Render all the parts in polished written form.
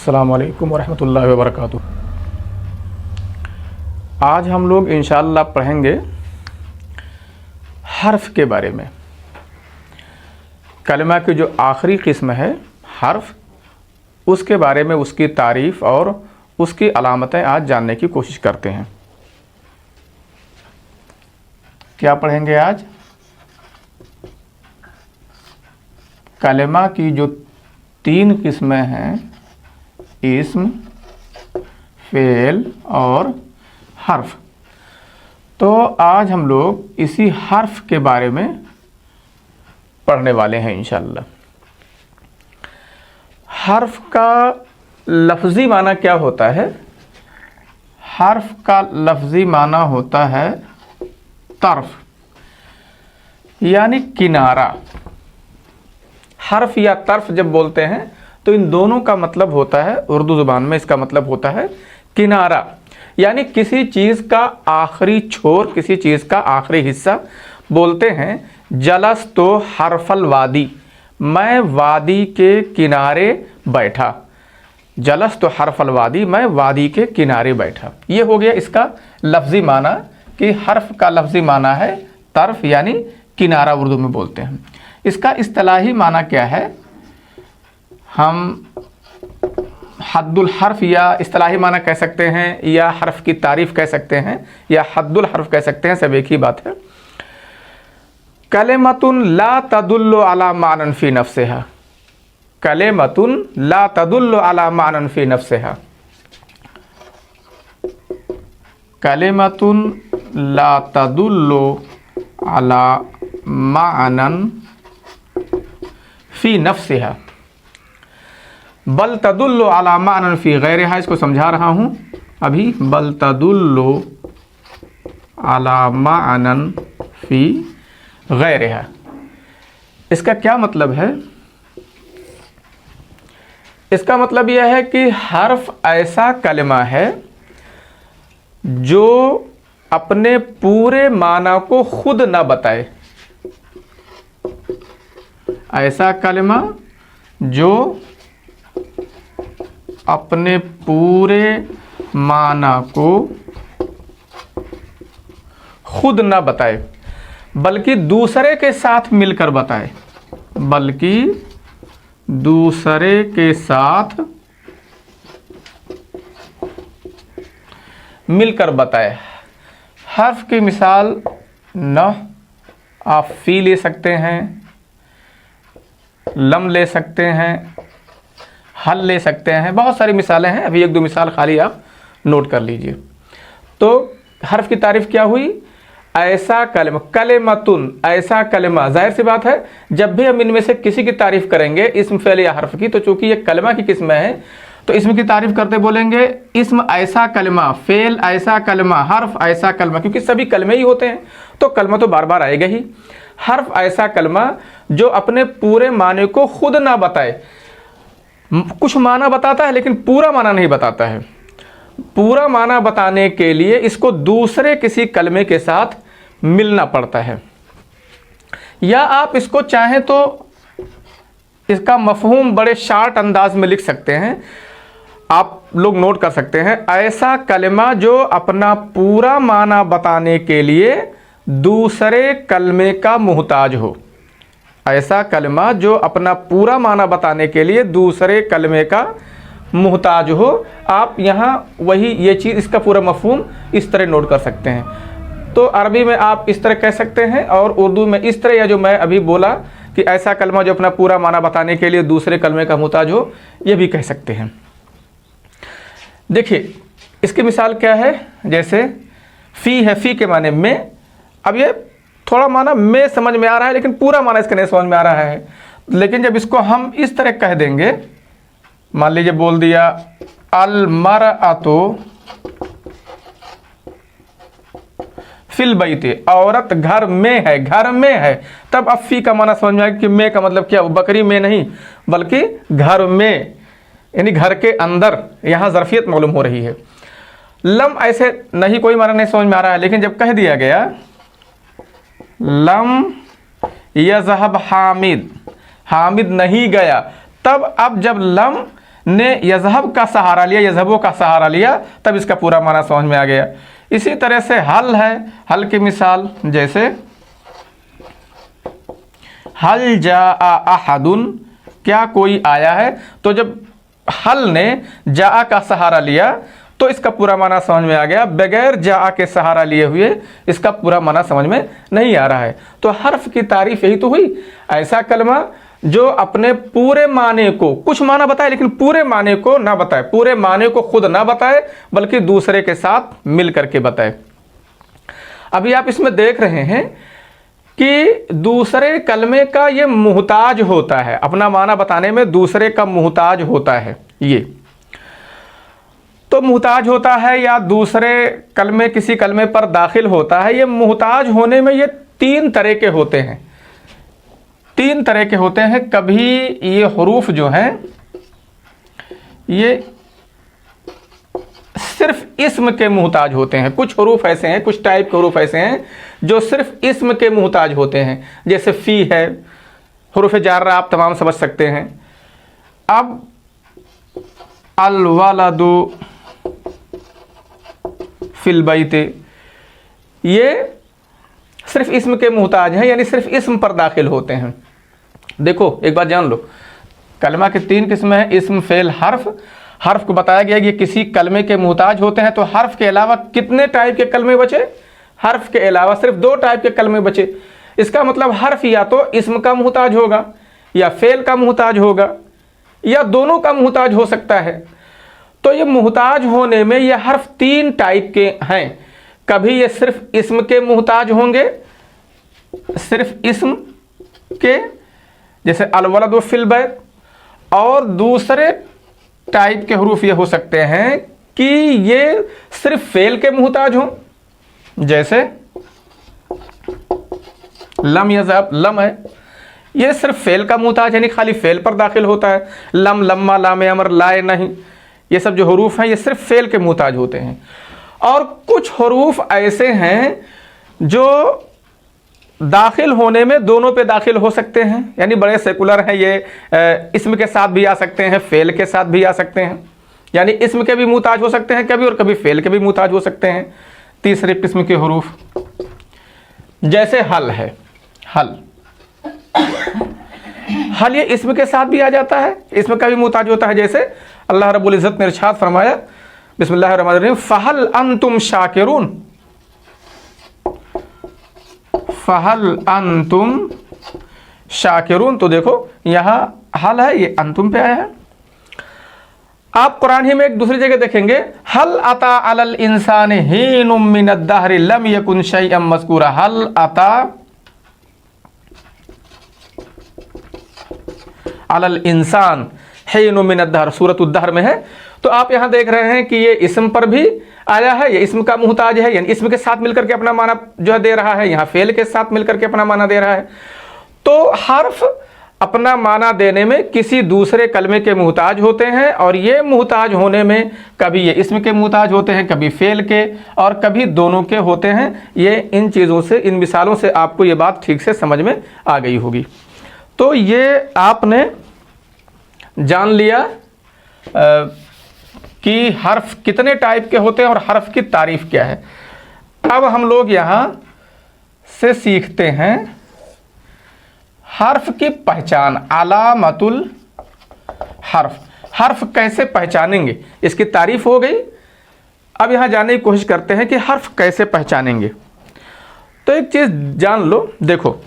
अस्सलामु अलैकुम वरहमतुल्लाहि वबरकातुहू। आज हम लोग इंशाअल्लाह पढ़ेंगे हर्फ के बारे में। कलमा की जो आखिरी किस्म है हर्फ, उसके बारे में, उसकी तारीफ़ और उसकी अलामतें आज जानने की कोशिश करते हैं। क्या पढ़ेंगे आज? कलमा की जो 3 किस्में हैं, इस्म, फ़ेल और हर्फ। तो आज हम लोग इसी हर्फ के बारे में पढ़ने वाले हैं इंशाअल्लाह। हर्फ का लफ्ज़ी माना क्या होता है? हर्फ का लफ्ज़ी माना होता है तरफ, यानी किनारा। हर्फ या तरफ जब बोलते हैं तो इन दोनों का मतलब होता है, उर्दू ज़ुबान में इसका मतलब होता है किनारा, यानी किसी चीज़ का आखिरी छोर, किसी चीज़ का आखिरी हिस्सा। बोलते हैं जलस तो हरफल वादी, मैं वादी के किनारे बैठा। जलस तो हरफल वादी, मैं वादी के किनारे बैठा। ये हो गया इसका लफ्ज़ी माना कि हर्फ का लफ्ज़ी माना है तरफ, यानी किनारा उर्दू में बोलते हैं। इसका इस्तिलाही माना क्या है? हम हद्दुल हर्फ या इस्तिलाही माना कह सकते हैं, या हर्फ की तारीफ़ कह सकते हैं, या हद्दुल हर्फ कह सकते हैं, सब एक ही बात है। कलेमतुन ला तदुल्लु अला मानन फी नफ्सिहा, कलेमतुन ला तदुल्लु अला मानन फी नफ्सिहा, कलेमतुन ला तदुल्लु अला मानन फी नफ्सिहा, बल तदुल्लु अला मानन फी गैरिहा। इसको समझा रहा हूँ अभी। बल तदुल्लु अला मानन फी गैरिहा, इसका क्या मतलब है? इसका मतलब यह है कि हर्फ ऐसा कलमा है जो अपने पूरे माना को खुद ना बताए। ऐसा कलमा जो अपने पूरे माना को खुद ना बताए, बल्कि दूसरे के साथ मिलकर बताए, बल्कि दूसरे के साथ मिलकर बताए। हर्फ की मिसाल न आप फ़ी ले सकते हैं, लम ले सकते हैं, हल ले सकते हैं, बहुत सारी मिसालें हैं। अभी 1-2 मिसाल खाली आप नोट कर लीजिए। तो हर्फ की तारीफ़ क्या हुई? ऐसा कलमा, कलेमतुन, ऐसा कलमा। जाहिर सी बात है, जब भी हम इनमें से किसी की तारीफ़ करेंगे, इस्म, फ़ेल या हर्फ की, तो चूंकि ये कलमा की किस्म है, तो इसम की तारीफ़ करते बोलेंगे इस्म ऐसा कलमा, फ़ेल ऐसा कलमा, हर्फ ऐसा कलमा, क्योंकि सभी कलमे ही होते हैं, तो कलमा तो बार बार आएगा ही। हर्फ ऐसा कलमा जो अपने पूरे माने को खुद ना बताए, कुछ माना बताता है लेकिन पूरा माना नहीं बताता है। पूरा माना बताने के लिए इसको दूसरे किसी कलमे के साथ मिलना पड़ता है। या आप इसको चाहें तो इसका मफ़हूम बड़े शार्ट अंदाज में लिख सकते हैं, आप लोग नोट कर सकते हैं। ऐसा कलमा जो अपना पूरा माना बताने के लिए दूसरे कलमे का मुहताज हो। ऐसा कलमा जो अपना पूरा माना बताने के लिए दूसरे कलमे का मुहताज हो। आप यहाँ वही ये चीज़, इसका पूरा मफ़हूम इस तरह नोट कर सकते हैं। तो अरबी में आप इस तरह कह सकते हैं, और उर्दू में इस तरह, या जो मैं अभी बोला कि ऐसा कलमा जो अपना पूरा माना बताने के लिए दूसरे कलमे का मुहताज हो, ये भी कह सकते हैं। देखिए इसकी मिसाल क्या है? जैसे फ़ी है, फ़ी के माने में। अब ये थोड़ा माना में समझ में आ रहा है, लेकिन पूरा माना इसका नहीं समझ में आ रहा है। लेकिन जब इसको हम इस तरह कह देंगे, मान लीजिए बोल दिया अल मरअतु फिल बैति, औरत घर में है, घर में है। तब अब फ़ी का माना समझ में आएगा कि में का मतलब क्या? बकरी में नहीं, बल्कि घर में, यानी घर के अंदर। यहाँ ज़रफ़ियत मालूम हो रही है। लम ऐसे नहीं, कोई माना नहीं समझ में आ रहा है, लेकिन जब कह दिया गया लम यज़हब हामिद, हामिद नहीं गया, तब अब जब लम ने यज़हब का सहारा लिया, यज़हबों का सहारा लिया, तब इसका पूरा माना समझ में आ गया। इसी तरह से हल है, हल की मिसाल जैसे हल जा अहदुन, क्या कोई आया है। तो जब हल ने जा का सहारा लिया तो इसका पूरा माना समझ में आ गया। बगैर जा के सहारा लिए हुए इसका पूरा माना समझ में नहीं आ रहा है। तो हर्फ की तारीफ यही तो हुई, ऐसा कलमा जो अपने पूरे माने को, कुछ माना बताए लेकिन पूरे माने को ना बताए, पूरे माने को खुद ना बताए बल्कि दूसरे के साथ मिल करके बताए। अभी आप इसमें देख रहे हैं कि दूसरे कलमे का ये मुहताज होता है, अपना माना बताने में दूसरे का मुहताज होता है। ये तो मुहताज होता है या दूसरे कलमे किसी कलमे पर दाखिल होता है। ये मुहताज होने में ये तीन तरह के होते हैं, तीन तरह के होते हैं। कभी ये हुरूफ जो हैं ये सिर्फ इस्म के मुहताज होते हैं। कुछ हुरूफ ऐसे हैं, कुछ टाइप के हुरूफ ऐसे हैं जो सिर्फ इस्म के मुहताज होते हैं। जैसे फ़ी है, हुरूफ जार्रा आप तमाम समझ सकते हैं। अब अल वलदु फिल बैते, ये सिर्फ इस्म के मुहताज हैं, यानी सिर्फ इस्म पर दाखिल होते हैं। देखो एक बात जान लो, कलमा के तीन किस्में हैं, इस्म, फेल, हर्फ। हर्फ को बताया गया कि ये किसी कलमे के मुहताज होते हैं। तो हर्फ के अलावा कितने टाइप के कलमे बचे? हर्फ के अलावा सिर्फ दो टाइप के कलमे बचे। इसका मतलब हर्फ या तो इस्म का मुहताज होगा या फेल का मुहताज होगा या दोनों का मुहताज हो सकता है। तो ये मुहताज होने में ये हर्फ तीन टाइप के हैं। कभी ये सिर्फ इस्म के मुहताज होंगे, सिर्फ इस्म के, जैसे अलवलद व फिल बैत। और दूसरे टाइप के हरूफ ये हो सकते हैं कि ये सिर्फ फेल के मुहताज हों, जैसे लम यज़हब, लम है, ये सिर्फ फेल का मुहताज है, यानी खाली फेल पर दाखिल होता है। लम, लम्मा, लाम अमर, लाए नहीं, ये सब जो हरूफ हैं ये सिर्फ फेल के मुहताज होते हैं। और कुछ हरूफ ऐसे हैं जो दाखिल होने में दोनों पे दाखिल हो सकते हैं, यानी बड़े सेकुलर हैं। ये इस्म के साथ भी आ सकते हैं, फेल के साथ भी आ सकते हैं, यानी इस्म के भी मुहताज हो सकते हैं कभी और कभी फेल के भी मुहताज हो सकते हैं। तीसरे किस्म के हरूफ जैसे हल है, हल, हल ये इस्म के साथ भी आ जाता है, इस्म का भी मुहताज होता है। जैसे अल्लाह रब्बुल इज़्ज़त ने इरशाद फरमाया, बिस्मिल्लाहिर्रहमानिर्रहीम, फहल अंतुम शाकिरून, फहल अंतुम शाकिरून। तो देखो यहाँ हल है, ये अंतुम पे आया है। आप कुरान ही में एक दूसरी जगह देखेंगे, हल अता अलल इंसान हीनुम मिनद दहरि लम यकुन शैअन मज़कूरा, हल अता अलल इंसान हीनुम मिनद दहर, सूरत उद्दहर में है। तो आप यहाँ देख रहे हैं कि ये इस्म पर भी आया है, ये इस्म का मुहताज है, यानी इस्म के साथ मिलकर के अपना माना जो है दे रहा है। यहाँ फेल के साथ मिलकर के अपना माना दे रहा है। तो हर्फ अपना माना देने में किसी दूसरे कलमे के मुहताज होते हैं, और ये मुहताज होने में कभी ये इस्म के मुहताज होते हैं, कभी फेल के, और कभी दोनों के होते हैं। ये इन चीज़ों से, इन मिसालों से आपको ये बात ठीक से समझ में आ गई होगी। तो ये आपने जान लिया कि हर्फ कितने टाइप के होते हैं और हर्फ की तारीफ क्या है। अब हम लोग यहाँ से सीखते हैं हर्फ की पहचान, अलामतुल हर्फ। हर्फ कैसे पहचानेंगे, इसकी तारीफ हो गई। अब यहाँ जानने की कोशिश करते हैं कि हर्फ कैसे पहचानेंगे। तो एक चीज़ जान लो, देखो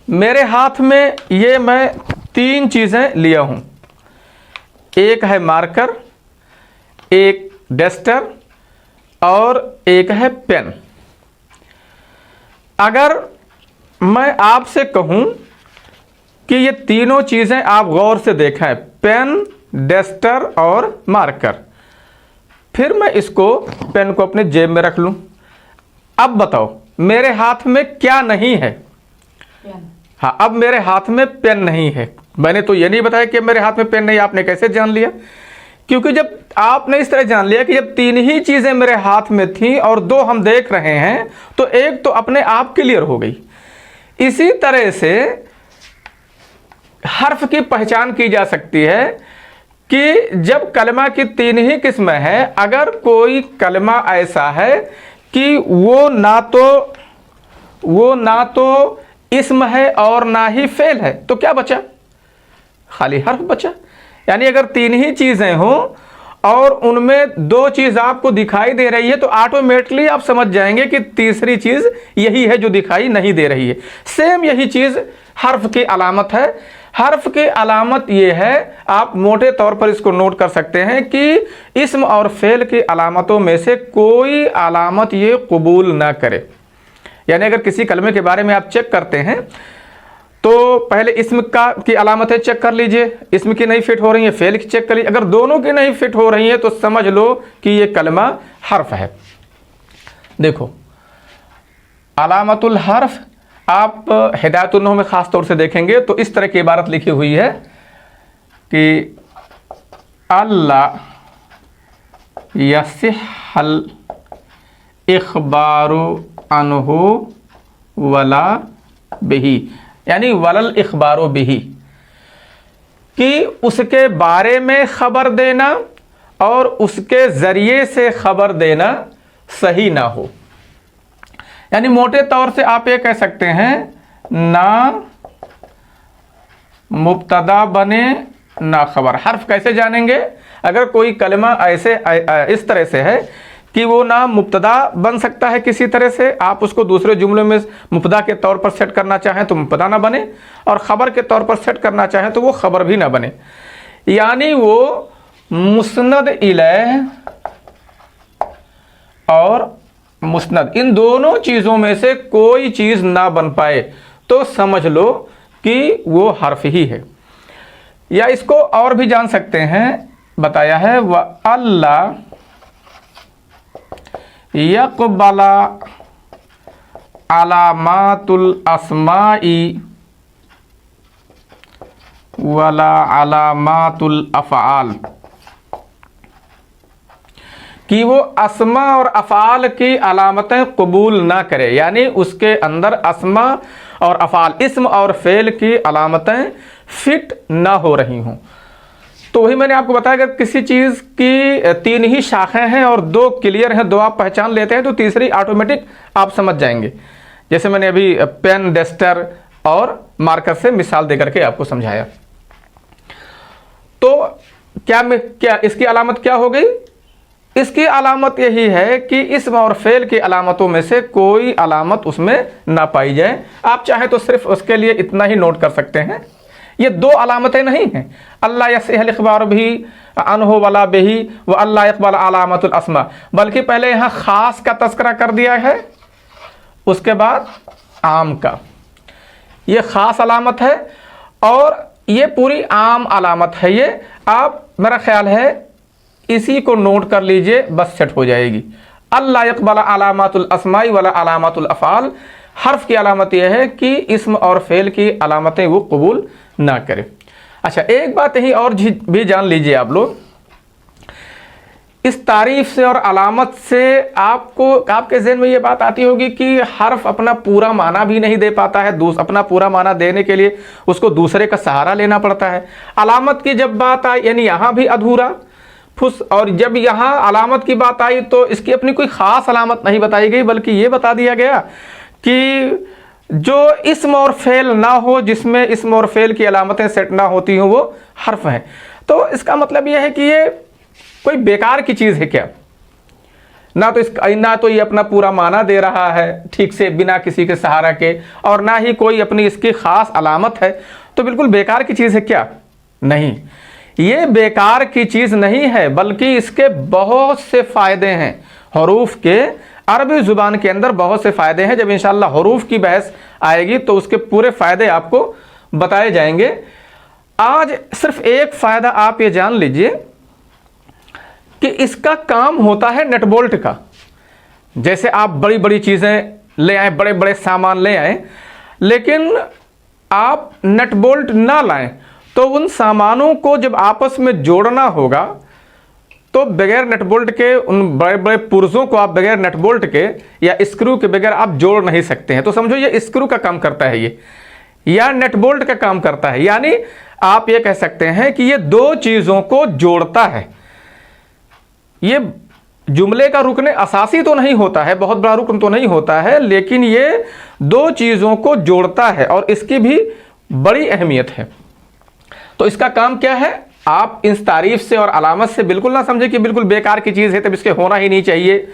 मेरे हाथ में ये मैं तीन चीज़ें लिया हूँ, एक है मार्कर, एक डस्टर और एक है पेन। अगर मैं आपसे कहूं कि ये तीनों चीज़ें आप गौर से देखें, पेन, डस्टर और मार्कर, फिर मैं इसको, पेन को अपने जेब में रख लूं। अब बताओ मेरे हाथ में क्या नहीं है? हाँ, अब मेरे हाथ में पेन नहीं है। मैंने तो ये नहीं बताया कि मेरे हाथ में पेन नहीं, आपने कैसे जान लिया? क्योंकि जब आपने इस तरह जान लिया कि जब तीन ही चीज़ें मेरे हाथ में थी और दो हम देख रहे हैं, तो एक तो अपने आप क्लियर हो गई। इसी तरह से हर्फ की पहचान की जा सकती है कि जब कलमा की तीन ही किस्में हैं, अगर कोई कलमा ऐसा है कि वो ना तो इस्म है और ना ही फेल है, तो क्या बचा? खाली हर्फ बचा। यानी अगर तीन ही चीज़ें हों और उनमें दो चीज़ आपको दिखाई दे रही है तो ऑटोमेटिकली आप समझ जाएंगे कि तीसरी चीज़ यही है जो दिखाई नहीं दे रही है। सेम यही चीज़ हर्फ की अलामत है। हर्फ की अलामत ये है, आप मोटे तौर पर इसको नोट कर सकते हैं कि इस्म और फेल की अलामतों में से कोई अलामत ये कबूल ना करे। यानी अगर किसी कलमे के बारे में आप चेक करते हैं तो पहले इस्म की अलामतें चेक कर लीजिए, इस्म की नहीं फिट हो रही है, फेल की चेक कर लीजिए। अगर दोनों की नहीं फिट हो रही है तो समझ लो कि ये कलमा हर्फ है। देखो अलामतुल हर्फ आप हिदायतुन्नहू में ख़ास तौर से देखेंगे तो इस तरह की इबारत लिखी हुई है कि अल्लाह यसिहल इख़बारु अन्हु वला बिही, यानी वलल इख़बारु बिही, कि उसके बारे में ख़बर देना और उसके ज़रिए से ख़बर देना सही ना हो। यानी मोटे तौर से आप ये कह सकते हैं, ना मुब्तदा बने ना खबर। हर्फ कैसे जानेंगे? अगर कोई कलमा ऐसे इस तरह से है कि वो ना मुब्तदा बन सकता है किसी तरह से, आप उसको दूसरे जुमले में मुब्तदा के तौर पर सेट करना चाहें तो मुब्तदा ना बने, और ख़बर के तौर पर सेट करना चाहें तो वो ख़बर भी ना बने। यानी वो मुस्नद इलैह और मुस्नद, इन दोनों चीज़ों में से कोई चीज़ ना बन पाए तो समझ लो कि वो हर्फ ही है। या इसको और भी जान सकते हैं, बताया है व अल्लाह यक़बला अलामातुल अस्माई वला अलामातुल अफ़आल, कि वो अस्मा और अफ़ाल की अलामतें कबूल ना करे। यानी उसके अंदर अस्मा और अफ़ाल, इस्म और फ़ेल की अलामतें फिट ना हो रही हों। तो वही मैंने आपको बताया, अगर किसी चीज़ की तीन ही शाखें हैं और दो क्लियर हैं, दो आप पहचान लेते हैं तो तीसरी ऑटोमेटिक आप समझ जाएंगे। जैसे मैंने अभी पेन, डस्टर और मार्कर से मिसाल देकर के आपको समझाया। तो क्या इसकी अलामत क्या हो गई? इसकी अलामत यही है कि इस्म और फेल की अलामतों में से कोई अलामत उसमें ना पाई जाए। आप चाहें तो सिर्फ उसके लिए इतना ही नोट कर सकते हैं, ये दो अलामतें नहीं हैं। अल्लाह यसिहल इख़बारु बिही अन्हु वला बिही व अल्लाह यक़बल अलामतुल अस्मा, बल्कि पहले यहाँ ख़ास का तज़किरा कर दिया है, उसके बाद आम का। ये ख़ास अलामत है और ये पूरी आम अलामत है। ये आप, मेरा ख्याल है इसी को नोट कर लीजिए, बस सेट हो जाएगी। अल्लाह यक़बल अलामातुल अस्माई वला अलामातुल अफ़आल, हर्फ की अलामत यह है कि इस्म और फ़ेल की अलामतें वो कबूल ना करे। अच्छा, एक बात यही और भी जान लीजिए आप लोग, इस तारीफ से और अलामत से आपके ज़हन में ये बात आती होगी कि हर्फ अपना पूरा माना भी नहीं दे पाता है, अपना पूरा माना देने के लिए उसको दूसरे का सहारा लेना पड़ता है। अलामत की जब बात आई यानी यहाँ भी अधूरा फुस, और जब यहाँ अलामत की बात आई तो इसकी अपनी कोई ख़ास अलामत नहीं बताई गई, बल्कि ये बता दिया गया कि जो इस्म और फ़ेल ना हो, जिसमें इस्म और फ़ेल की अलामतें सेट ना होती हों, वो हर्फ हैं। तो इसका मतलब ये है कि ये कोई बेकार की चीज़ है क्या? ना तो ये अपना पूरा माना दे रहा है ठीक से बिना किसी के सहारा के, और ना ही कोई अपनी इसकी ख़ास अलामत है। तो बिल्कुल बेकार की चीज़ है क्या? नहीं, ये बेकार की चीज़ नहीं है, बल्कि इसके बहुत से फ़ायदे हैं। हरूफ के अरबी ज़ुबान के अंदर बहुत से फ़ायदे हैं। जब इंशाअल्लाह हरूफ की बहस आएगी तो उसके पूरे फ़ायदे आपको बताए जाएंगे। आज सिर्फ एक फ़ायदा आप ये जान लीजिए कि इसका काम होता है नट बोल्ट का। जैसे आप बड़ी बड़ी चीज़ें ले आए, बड़े बड़े सामान ले आए, लेकिन आप नट बोल्ट ना लाएं तो उन सामानों को जब आपस में जोड़ना होगा तो बगैर नट बोल्ट के, उन बड़े बड़े पुर्जों को आप बगैर नट बोल्ट के या स्क्रू के बगैर आप जोड़ नहीं सकते हैं। तो समझो ये स्क्रू का काम करता है। या नट बोल्ट का काम करता है। यानी आप ये कह सकते हैं कि ये दो चीज़ों को जोड़ता है। ये जुमले का रुकने असासी तो नहीं होता है, बहुत बड़ा रुकन तो नहीं होता है, लेकिन ये दो चीज़ों को जोड़ता है और इसकी भी बड़ी अहमियत है। तो इसका काम क्या है? आप इस तारीफ से और अलामत से बिल्कुल ना समझे कि बिल्कुल बेकार की चीज़ है, तब इसके होना ही नहीं चाहिए।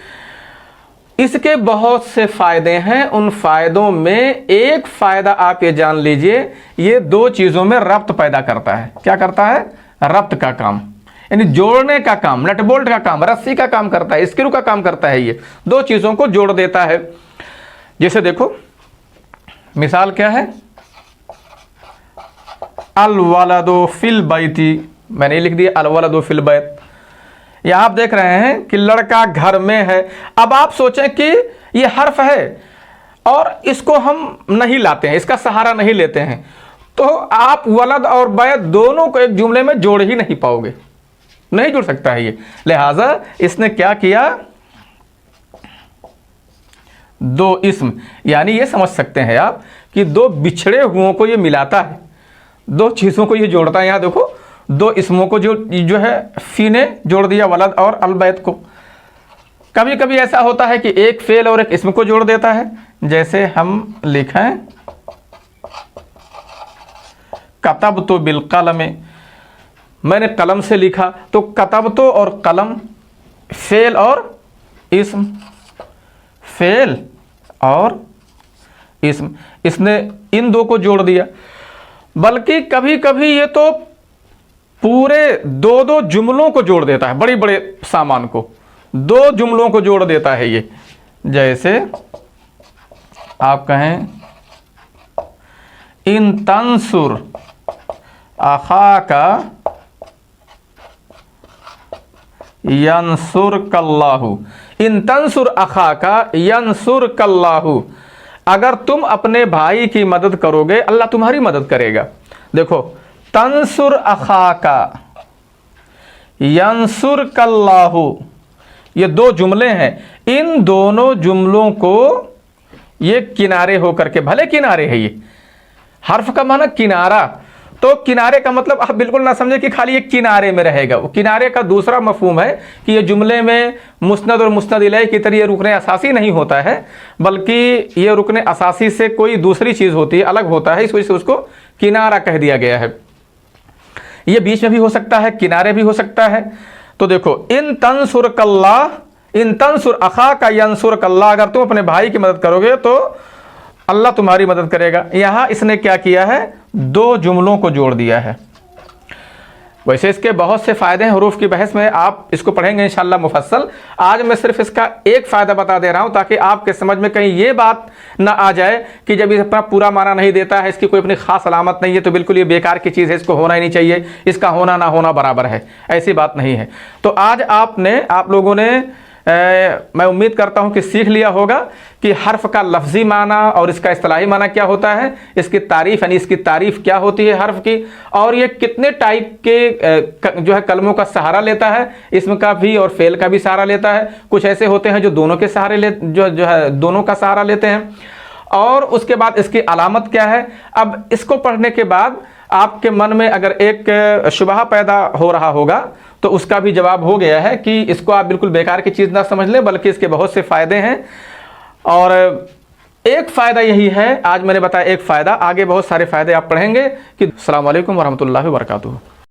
इसके बहुत से फ़ायदे हैं। उन फ़ायदों में एक फ़ायदा आप ये जान लीजिए, ये दो चीज़ों में रब्त पैदा करता है। क्या करता है? रब्त का काम, यानी जोड़ने का काम, नट बोल्ट का काम, रस्सी का काम करता है, स्क्रू का काम करता है। ये दो चीज़ों को जोड़ देता है। जैसे देखो, मिसाल क्या है? अल वलदो फिल बैती, मैंने लिख दिया अल वलदो फिल बैत। यहां आप देख रहे हैं कि लड़का घर में है। अब आप सोचें कि ये हर्फ है और इसको हम नहीं लाते हैं, इसका सहारा नहीं लेते हैं, तो आप वलद और बैत दोनों को एक जुमले में जोड़ ही नहीं पाओगे, नहीं जुड़ सकता है ये। लिहाजा इसने क्या किया? दो इस्म, यानी ये समझ सकते हैं आप कि दो बिछड़े हुओं को ये मिलाता है, दो चीज़ों को ये जोड़ता है। यहाँ देखो, दो इस्मों को जो है फी ने जोड़ दिया, वलद और अलबैत को। कभी कभी ऐसा होता है कि एक फेल और एक इस्म को जोड़ देता है। जैसे हम लिखें कतब तो बिल कलम, मैंने कलम से लिखा, तो कतब तो और कलम, फेल और इस्म, फेल और इस्म, इसने इन दो को जोड़ दिया। बल्कि कभी कभी ये तो पूरे दो दो जुमलों को जोड़ देता है, बड़े बड़े सामान को दो जुमलों को जोड़ देता है ये। जैसे आप कहें इन तंसुर अखाका यंसुर कल्लाहु, इन तंसुर अखाका यंसुर कल्लाहु, अगर तुम अपने भाई की मदद करोगे अल्लाह तुम्हारी मदद करेगा। देखो, तंसुर अखाका यंसुर कल्लाहु, ये दो जुमले हैं। इन दोनों जुमलों को ये किनारे होकर के, भले किनारे है, ये हर्फ का माना किनारा, तो किनारे का मतलब आप बिल्कुल ना समझे कि खाली एक किनारे में रहेगा। वो किनारे का दूसरा मफहूम है कि ये जुमले में मुस्नद और मुस्नद इलैह की तरह ये रुकने असासी नहीं होता है, बल्कि ये रुकने असासी से कोई दूसरी चीज़ होती है, अलग होता है, इस वजह से उसको किनारा कह दिया गया है। ये बीच में भी हो सकता है, किनारे भी हो सकता है। तो देखो, इन तंसुर कल्लाह, इन तंसुर अखा का यंसुर कल्लाह, अगर तुम अपने भाई की मदद करोगे तो अल्लाह तुम्हारी मदद करेगा। यहां इसने क्या किया है? दो जुमलों को जोड़ दिया है। वैसे इसके बहुत से फ़ायदे हैं, हुरूफ की बहस में आप इसको पढ़ेंगे इंशाअल्लाह मुफस्सल। आज मैं सिर्फ इसका एक फ़ायदा बता दे रहा हूं ताकि आपके समझ में कहीं ये बात ना आ जाए कि जब इस अपना पूरा माना नहीं देता है, इसकी कोई अपनी ख़ास अलामत नहीं है, तो बिल्कुल ये बेकार की चीज़ है, इसको होना ही नहीं चाहिए, इसका होना ना होना बराबर है। ऐसी बात नहीं है। तो आज आप लोगों ने मैं उम्मीद करता हूं कि सीख लिया होगा कि हर्फ का लफ्ज़ी माना और इसका इस्तिलाही माना क्या होता है, इसकी तारीफ़ यानी इसकी तारीफ़ क्या होती है हर्फ की, और ये कितने टाइप के जो है कलमों का सहारा लेता है, इसम का भी और फेल का भी सहारा लेता है। कुछ ऐसे होते हैं जो दोनों के सहारे जो है दोनों का सहारा लेते हैं। और उसके बाद इसकी अलामत क्या है। अब इसको पढ़ने के बाद आपके मन में अगर एक शुबहा पैदा हो रहा होगा तो उसका भी जवाब हो गया है कि इसको आप बिल्कुल बेकार की चीज़ ना समझ लें, बल्कि इसके बहुत से फ़ायदे हैं। और एक फ़ायदा यही है, आज मैंने बताया एक फ़ायदा, आगे बहुत सारे फ़ायदे आप पढ़ेंगे। कि अस्सलाम वालेकुम वरहमतुल्लाहि वबरकातुहू।